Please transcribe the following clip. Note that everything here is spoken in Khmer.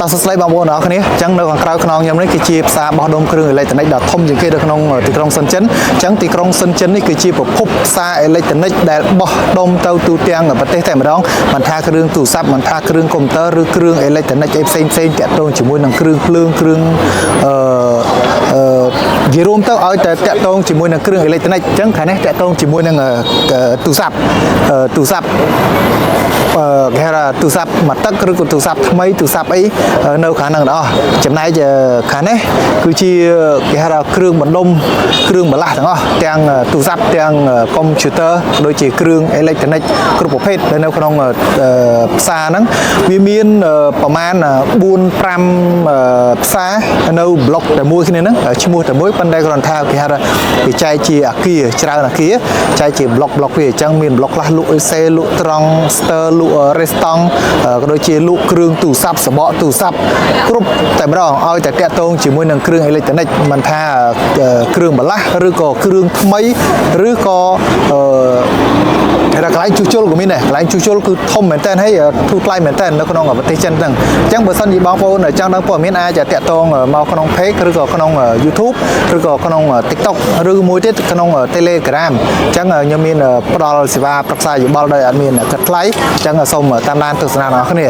តោះសួស្ដីបងប្អូនអរគ្នាអញ្ចឹងនៅខាងក្រៅខ្នងខ្ញុំនេះគឺជាផ្សារបោះដុំគ្រឿងអេឡិចត្រូនិកដ៏ធំជាងគេនៅក្នុងទីក្រុងសិនចិនអញ្ចឹងទីក្រុងសិនចិននេះគឺជាប្រភពផ្សារអេឡិចត្រូនិកដែលបោះដុំទៅទូទាំងប្រទេសតែម្ដងមិនថាគ្រឿងទូរស័ព្ទមិនថាគ្រឿងកុំព្យូទ័រឬគ្រឿងអេឡិចត្រូនិកអីផ្សេងៗតាក់ទងជាមួយនឹងគ្រឿងភ្លើងគ្រឿងនិយាយរួមទៅឲ្យតែតាក់ទងជាមួយនឹងគ្រឿងអេឡិចត្រូនិកអញ្ចឹងខាងនេះតាក់ទងជាមួយនឹងទូរស័ព្ទគេហៅថាទូរស័ព្ទមួយទឹកឬក៏ទូរស័ព្ទថ្មីទូរស័ព្ទអីនៅខាងហ្នឹងទាំងអស់ចំណែកខាងនេះគឺជាគេហៅថាគ្រឿងបណ្ដុំគ្រឿងបន្លាស់ទាំងអស់ទាំងទូរស័ព្ទទាំងកុំព្យូទ័រដូចជាគ្រឿងអេឡិចត្រូនិកគ្រប់ប្រភេទនៅក្នុងផ្សារហ្នឹងវាមានប្រមាណ 4-5 ផ្សារនៅប្លុកតែមួយគ្នាហ្នឹងឈ្មោះតែមួយប៉ុន្តែគ្រាន់ថាគេហៅថាវាចែកជាអាគារច្រើនអាគារចែកជាប្លុកវាអញ្ចឹងមានប្លុកខ្លះលក់អេសេលក់ត្រង់ស្ទ័រលក់រេស្តង់ក៏ដូចជាលក់គ្រឿងទូរស័ព្ទសបកទូរស័ព្ទគ្រប់តែម្ដងឲ្យតែតាក់ទងជាមួយនឹងគ្រឿងអេឡិចត្រូនិកមិនថាគ្រឿងបន្លាស់ឬក៏គ្រឿងថ្មីឬក៏កន្លែងជួសជុលក៏មានដែរកន្លែងជួសជុលគឺធំមែនតើហើយធូរថ្លៃមែនតើនៅក្នុងប្រទេសចិនហ្នឹងអញ្ចឹងបើសិនជាបងប្អូនចង់ដឹងព័ត៌មានអាចតាក់ទងមកក្នុង page ឬក៏ក្នុង YouTube ឬក៏ក្នុង TikTok ឬមួយទៀតក្នុង Telegram អញ្ចឹងខ្ញុំមានផ្ដល់សេវាប្រឹក្សាយោបល់ដោយអត់មានគិតថ្លៃអញ្ចឹងសូមតាមដានទស្សនារបស់អ្នកគ្នា